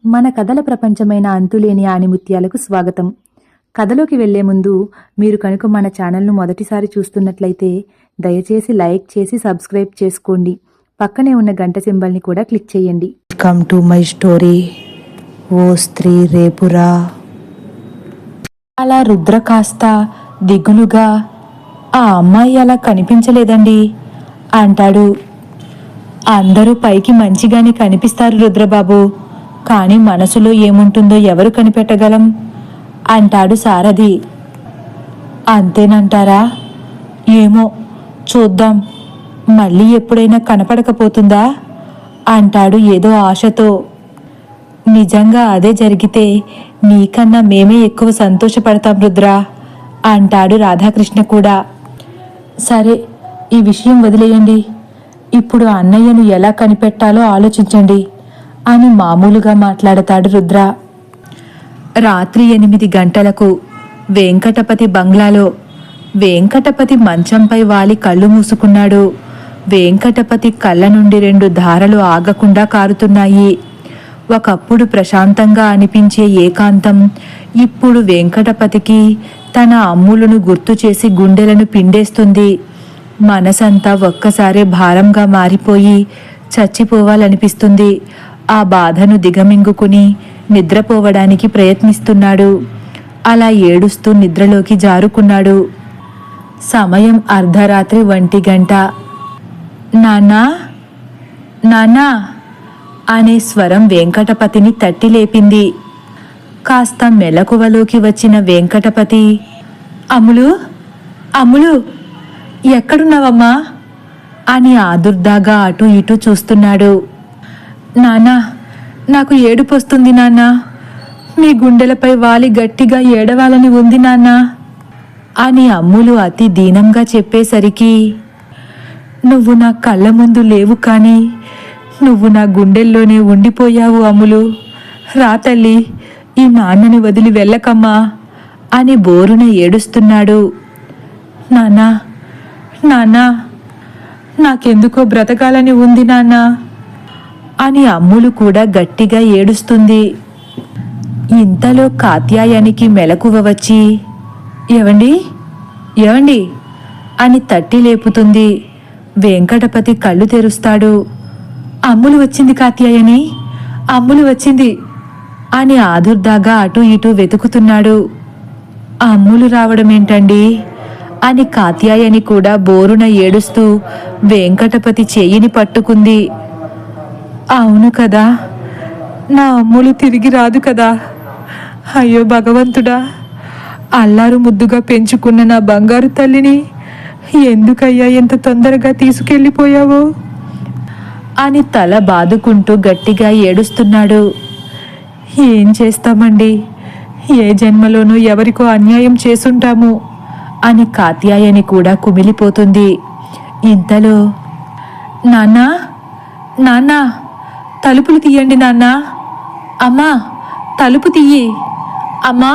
మన కథల ప్రపంచమైన అంతులేని ఆణిముత్యాలకు స్వాగతం. కథలోకి వెళ్లే ముందు మీరు కనుక మన ఛానల్ను మొదటిసారి చూస్తున్నట్లయితే దయచేసి లైక్ చేసి సబ్స్క్రైబ్ చేసుకోండి. పక్కనే ఉన్న గంట సింబల్ని కూడా క్లిక్ చేయండి. Welcome to my story. ఓ స్త్రీ రేపురా. అలా రుద్ర కాస్త దిగులుగా, ఆ అమ్మాయి అలా కనిపించలేదండి అంటాడు. అందరూ పైకి మంచిగానే కనిపిస్తారు రుద్రబాబు, కానీ మనసులో ఏముంటుందో ఎవరు కనిపెట్టగలం అంటాడు సారథి. అంతేనంటారా? ఏమో చూద్దాం, మళ్ళీ ఎప్పుడైనా కనపడకపోతుందా అంటాడు ఏదో ఆశతో. నిజంగా అదే జరిగితే నీకన్నా మేమే ఎక్కువ సంతోషపడతాం రుద్ర అంటాడు రాధాకృష్ణ కూడా. సరే, ఈ విషయం వదిలేయండి, ఇప్పుడు అన్నయ్యను ఎలా కనిపెట్టాలో ఆలోచించండి అని మామూలుగా మాట్లాడతాడు రుద్ర. రాత్రి 8 గంటలకు వెంకటపతి బంగ్లాలో వెంకటపతి మంచంపై వాలి కళ్ళు మూసుకున్నాడు. వెంకటపతి కళ్ళ నుండి 2 ధారలు ఆగకుండా కారుతున్నాయి. ఒకప్పుడు ప్రశాంతంగా అనిపించే ఏకాంతం ఇప్పుడు వెంకటపతికి తన అమ్ములను గుర్తు చేసి గుండెలను పిండేస్తుంది. మనసంతా ఒక్కసారే భారంగా మారిపోయి చచ్చిపోవాలనిపిస్తుంది. ఆ బాధను దిగమింగుకుని నిద్రపోవడానికి ప్రయత్నిస్తున్నాడు. అలా ఏడుస్తూ నిద్రలోకి జారుకున్నాడు. సమయం అర్ధరాత్రి 1 గంట. నాన్నా, నాన్నా అనే స్వరం వెంకటపతిని తట్టి లేపింది. కాస్త మెలకువలోకి వచ్చిన వెంకటపతి, అమ్ములు, అమ్ములు, ఎక్కడున్నావమ్మా అని ఆదుర్దాగా అటు ఇటు చూస్తున్నాడు. నాన్నా, నాకు ఏడుపు వస్తుంది నాన్నా, మీ గుండెలపై వాలి గట్టిగా ఏడవాలని ఉంది నాన్నా అని అమ్ములు అతి దీనంగా చెప్పేసరికి, నువ్వు నా కళ్ళ ముందు లేవు కానీ నువ్వు నా గుండెల్లోనే ఉండిపోయావు అమ్ములు. రా తల్లి, ఈ నాన్నని వదిలి వెళ్ళకమ్మా అని బోరున ఏడుస్తున్నాడు. నాన్నా, నాన్నా, నాకెందుకో బ్రతకాలని ఉంది నాన్నా అని అమ్ములు కూడా గట్టిగా ఏడుస్తుంది. ఇంతలో కాత్యాయనికి మెలకువ వచ్చి, ఏవండి, ఏవండి అని తట్టి లేపుతుంది. వెంకటపతి కళ్ళు తెరుస్తాడు. అమ్ములు వచ్చింది కాత్యాయని, అమ్ములు వచ్చింది అని ఆదుర్దాగా అటు ఇటు వెతుకుతున్నాడు. అమ్ములు రావడమేంటండి అని కాత్యాయని కూడా బోరున ఏడుస్తూ వెంకటపతి చెయ్యిని పట్టుకుంది. అవును కదా, నా అమ్ములు తిరిగి రాదు కదా. అయ్యో భగవంతుడా, అల్లారు ముద్దుగా పెంచుకున్న నా బంగారు తల్లిని ఎందుకయ్యా ఎంత తొందరగా తీసుకెళ్ళిపోయావో అని తల బాదుకుంటూ గట్టిగా ఏడుస్తున్నాడు. ఏం చేస్తామండి, ఏ జన్మలోనూ ఎవరికో అన్యాయం చేసుంటాము అని కాత్యాయని కూడా కుమిలిపోతుంది. ఇంతలో, నాన్నా, నాన్నా, తలుపులు తీయండి నాన్నా, అమ్మా తలుపు తీయి అమ్మా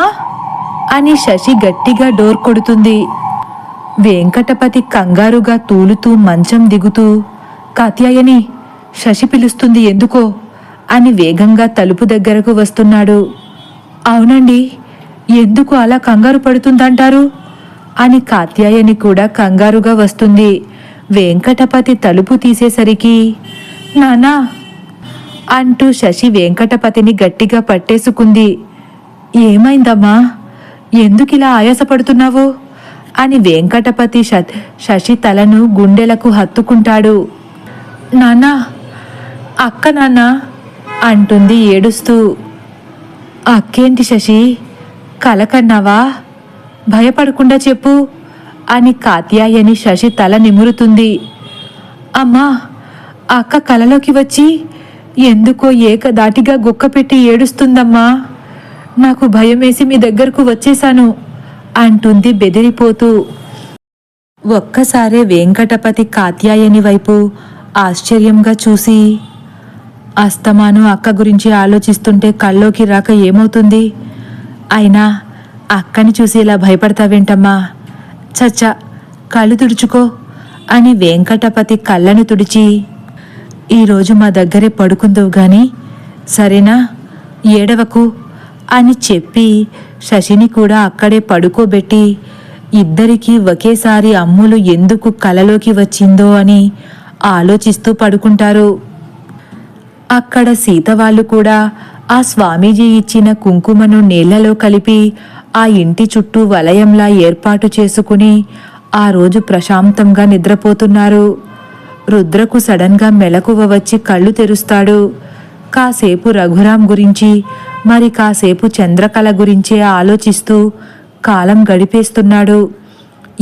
అని శశి గట్టిగా డోర్ కొడుతుంది. వెంకటపతి కంగారుగా తూలుతూ మంచం దిగుతూ, కాత్యాయని, శశి పిలుస్తుంది ఎందుకో అని వేగంగా తలుపు దగ్గరకు వస్తున్నాడు. అవునండి, ఎందుకు అలా కంగారు పడుతుందంటారు అని కాత్యాయని కూడా కంగారుగా వస్తుంది. వెంకటపతి తలుపు తీసేసరికి, నానా అంటూ శశి వెంకటపతిని గట్టిగా పట్టేసుకుంది. ఏమైందమ్మా, ఎందుకిలా ఆయాసపడుతున్నావు అని వెంకటపతి శశి తలను గుండెలకు హత్తుకుంటాడు. నాన్నా, అక్క నాన్నా అంటుంది ఏడుస్తూ. అక్కేంటి శశి, కలకన్నావా? భయపడకుండా చెప్పు అని కాత్యాయని శశి తల నిమురుతుంది. అమ్మా, అక్క కలలోకి వచ్చి ఎందుకో ఏకదాటిగా గుక్కపెట్టి ఏడుస్తుందమ్మా, నాకు భయమేసి మీ దగ్గరకు వచ్చేశాను అంటుంది బెదిరిపోతూ. ఒక్కసారే వెంకటపతి కాత్యాయని వైపు ఆశ్చర్యంగా చూసి, అస్తమాను అక్క గురించి ఆలోచిస్తుంటే కల్లోకి రాక ఏమవుతుంది, అయినా అక్కని చూసి ఇలా భయపడతావేంటమ్మా, చచ్చా కళ్ళు తుడుచుకో అని వెంకటపతి కళ్ళను తుడిచి, ఈరోజు మా దగ్గరే పడుకుందువు గాని సరేనా, ఏడవకు అని చెప్పి శశిని కూడా అక్కడే పడుకోబెట్టి ఇద్దరికీ ఒకేసారి అమ్ములు ఎందుకు కలలోకి వచ్చిందో అని ఆలోచిస్తూ పడుకుంటారు. అక్కడ సీత వాళ్ళు కూడా ఆ స్వామీజీ ఇచ్చిన కుంకుమను నీళ్లలో కలిపి ఆ ఇంటి చుట్టూ వలయంలా ఏర్పాటు చేసుకుని ఆ రోజు ప్రశాంతంగా నిద్రపోతున్నారు. రుద్రకు సడన్గా మెలకువ వచ్చి కళ్ళు తెరుస్తాడు. కాసేపు రఘురాం గురించి మరి కాసేపు చంద్రకళ గురించే ఆలోచిస్తూ కాలం గడిపేస్తున్నాడు.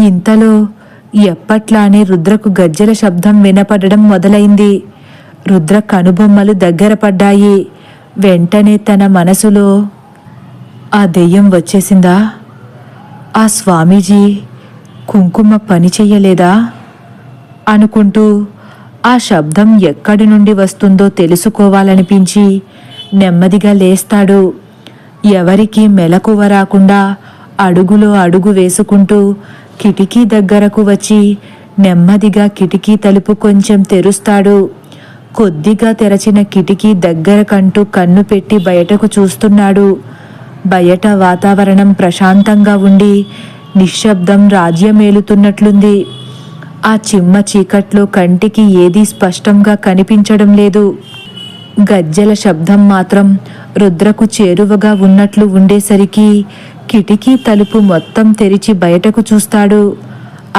ఇంతలో ఎప్పట్లానే రుద్రకు గజ్జెల శబ్దం వినపడడం మొదలైంది. రుద్ర కనుబొమ్మలు దగ్గర పడ్డాయి. వెంటనే తన మనసులో ఆ దెయ్యం వచ్చేసిందా? ఆ స్వామీజీ కుంకుమ పని చెయ్యలేదా అనుకుంటూ ఆ శబ్దం ఎక్కడి నుండి వస్తుందో తెలుసుకోవాలనిపించి నెమ్మదిగా లేస్తాడు. ఎవరికీ మెలకువ రాకుండా అడుగులో అడుగు వేసుకుంటూ కిటికీ దగ్గరకు వచ్చి నెమ్మదిగా కిటికీ తలుపు కొంచెం తెరుస్తాడు. కొద్దిగా తెరచిన కిటికీ దగ్గరకంటూ కన్ను పెట్టి బయటకు చూస్తున్నాడు. బయట వాతావరణం ప్రశాంతంగా ఉండి నిశ్శబ్దం రాజ్యమేలుతున్నట్లుంది. ఆ చిమ్మ చీకట్లో కంటికి ఏదీ స్పష్టంగా కనిపించడం లేదు. గజ్జెల శబ్దం మాత్రం రుద్రకు చేరువగా ఉన్నట్లు ఉండేసరికి కిటికీ తలుపు మొత్తం తెరిచి బయటకు చూస్తాడు.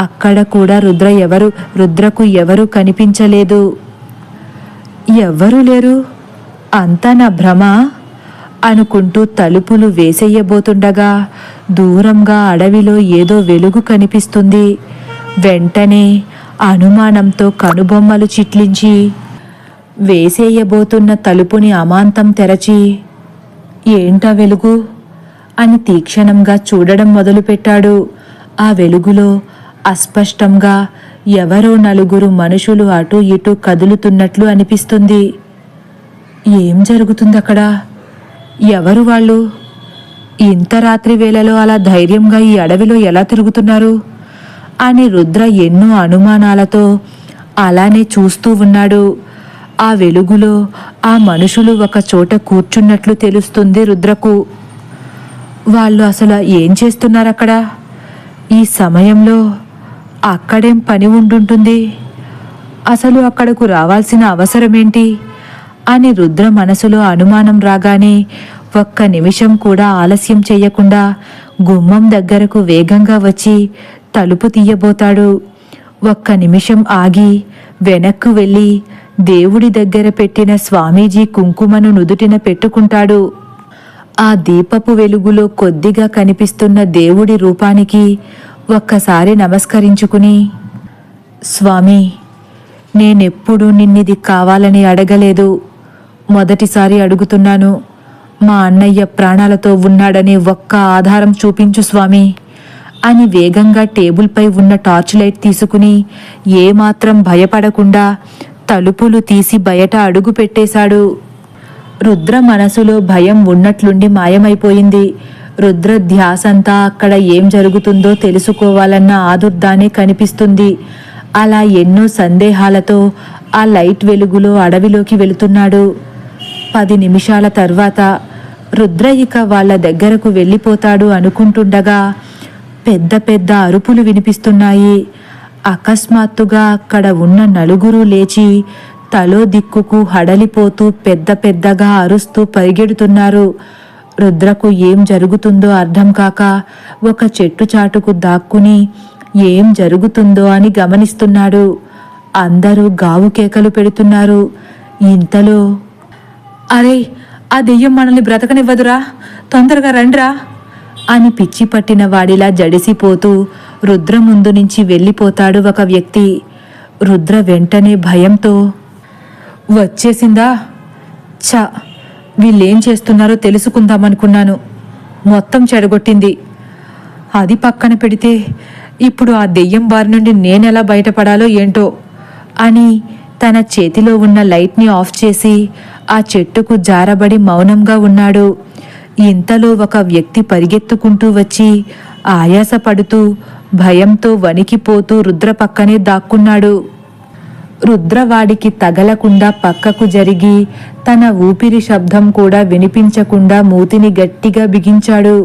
అక్కడ కూడా రుద్రకు ఎవరు కనిపించలేదు. ఎవ్వరూ లేరు, అంతా నా భ్రమ అనుకుంటూ తలుపులు వేసేయబోతుండగా దూరంగా అడవిలో ఏదో వెలుగు కనిపిస్తుంది. వెంటనే అనుమానంతో కనుబొమ్మలు చిట్లించి వేసేయబోతున్న తలుపుని అమాంతం తెరచి ఏంటా వెలుగు అని తీక్షణంగా చూడడం మొదలుపెట్టాడు. ఆ వెలుగులో అస్పష్టంగా ఎవరో నలుగురు మనుషులు అటూ ఇటూ కదులుతున్నట్లు అనిపిస్తుంది. ఏం జరుగుతుందక్కడ? ఎవరు వాళ్ళు? ఇంత రాత్రి వేళలో అలా ధైర్యంగా ఈ అడవిలో ఎలా తిరుగుతున్నారు అని రుద్ర ఎన్నో అనుమానాలతో అలానే చూస్తూ ఉన్నాడు. ఆ వెలుగులో ఆ మనుషులు ఒక చోట కూర్చున్నట్లు తెలుస్తుంది రుద్రకు. వాళ్ళు అసలు ఏం చేస్తున్నారక్కడ? ఈ సమయంలో అక్కడేం పని ఉండుంటుంది? అసలు అక్కడకు రావాల్సిన అవసరమేంటి అని రుద్ర మనసులో అనుమానం రాగానే ఒక్క నిమిషం కూడా ఆలస్యం చెయ్యకుండా గుమ్మం దగ్గరకు వేగంగా వచ్చి తలుపు తీయబోతాడు. ఒక్క నిమిషం ఆగి వెనక్కు వెళ్ళి దేవుడి దగ్గర పెట్టిన స్వామీజీ కుంకుమను నుదుటిన పెట్టుకుంటాడు. ఆ దీపపు వెలుగులో కొద్దిగా కనిపిస్తున్న దేవుడి రూపానికి ఒక్కసారి నమస్కరించుకుని, స్వామి, నేనెప్పుడూ నిన్నిది కావాలని అడగలేదు. మొదటిసారి అడుగుతున్నాను. మా అన్నయ్య ప్రాణాలతో ఉన్నాడనే ఒక్క ఆధారం చూపించు స్వామి అని వేగంగా టేబుల్పై ఉన్న టార్చ్ లైట్ తీసుకుని ఏమాత్రం భయపడకుండా తలుపులు తీసి బయట అడుగు పెట్టేశాడు. రుద్ర మనసులో భయం ఉన్నట్లుండి మాయమైపోయింది. రుద్ర ధ్యాసంతా అక్కడ ఏం జరుగుతుందో తెలుసుకోవాలన్న ఆదుర్దానే కనిపిస్తుంది. అలా ఎన్నో సందేహాలతో ఆ లైట్ వెలుగులో అడవిలోకి వెళుతున్నాడు. 10 నిమిషాల తర్వాత రుద్ర ఇక వాళ్ళ దగ్గరకు వెళ్ళిపోతాడు అనుకుంటుండగా పెద్ద పెద్ద అరుపులు వినిపిస్తున్నాయి. అకస్మాత్తుగా అక్కడ ఉన్న నలుగురు లేచి తలో దిక్కుకు హడలిపోతూ పెద్ద పెద్దగా అరుస్తూ పరిగెడుతున్నారు. రుద్రకు ఏం జరుగుతుందో అర్థం కాక ఒక చెట్టు చాటుకు దాక్కుని ఏం జరుగుతుందో అని గమనిస్తున్నాడు. అందరూ గావు కేకలు పెడుతున్నారు. ఇంతలో, అరే, ఆ దెయ్యం మనల్ని బ్రతకనివ్వదురా, తొందరగా రండ్రా అని పిచ్చి పట్టిన వాడిలా జడిసిపోతూ రుద్ర ముందు నుంచి వెళ్ళిపోతాడు ఒక వ్యక్తి. రుద్ర వెంటనే భయంతో, వచ్చేసిందా? చ, వీళ్ళేం చేస్తున్నారో తెలుసుకుందామనుకున్నాను. మొత్తం చెడగొట్టింది. అది పక్కన పెడితే ఇప్పుడు ఆ దెయ్యం బారి నుండి నేనెలా బయటపడాలో ఏంటో అని తన చేతిలో ఉన్న లైట్ని ఆఫ్ చేసి ఆ చెట్టుకు జారబడి మౌనంగా ఉన్నాడు. ఇంతలో ఒక వ్యక్తి పరిగెత్తుకుంటూ వచ్చి ఆయాసపడుతూ భయంతో వణికిపోతూ రుద్ర పక్కనే దాక్కున్నాడు. రుద్రవాడికి తగలకుండా పక్కకు జరిగి తన ఊపిరి శబ్దం కూడా వినిపించకుండా మూతిని గట్టిగా బిగించాడు.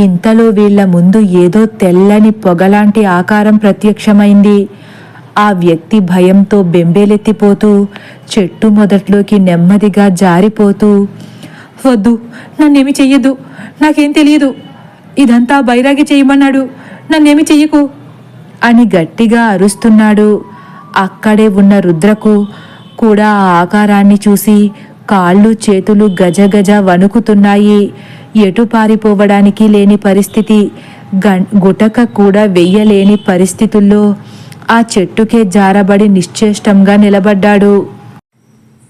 ఇంతలో వీళ్ల ముందు ఏదో తెల్లని పొగలాంటి ఆకారం ప్రత్యక్షమైంది. ఆ వ్యక్తి భయంతో బెంబేలెత్తిపోతూ చెట్టు మొదట్లోకి నెమ్మదిగా జారిపోతూ, వద్దు, నన్నేమి చెయ్యదు, నాకేం తెలియదు, ఇదంతా బైరాగి చేయమన్నాడు, నన్నేమి చెయ్యకు అని గట్టిగా అరుస్తున్నాడు. అక్కడే ఉన్న రుద్రకు కూడా ఆ ఆకారాన్ని చూసి కాళ్ళు చేతులు గజగజ వణుకుతున్నాయి. ఎటు పారిపోవడానికి లేని పరిస్థితి, గుటక కూడా వెయ్యలేని పరిస్థితుల్లో ఆ చెట్టుకే జారబడి నిశ్చేష్టంగా నిలబడ్డాడు.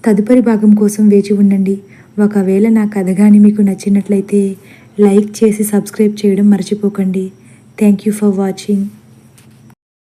తదుపరి భాగం కోసం వేచి ఉండండి. ఒకవేళ నా కథ కానీ మీకు నచ్చినట్లయితే లైక్ చేసి సబ్స్క్రైబ్ చేయడం మర్చిపోకండి. Thank you for watching.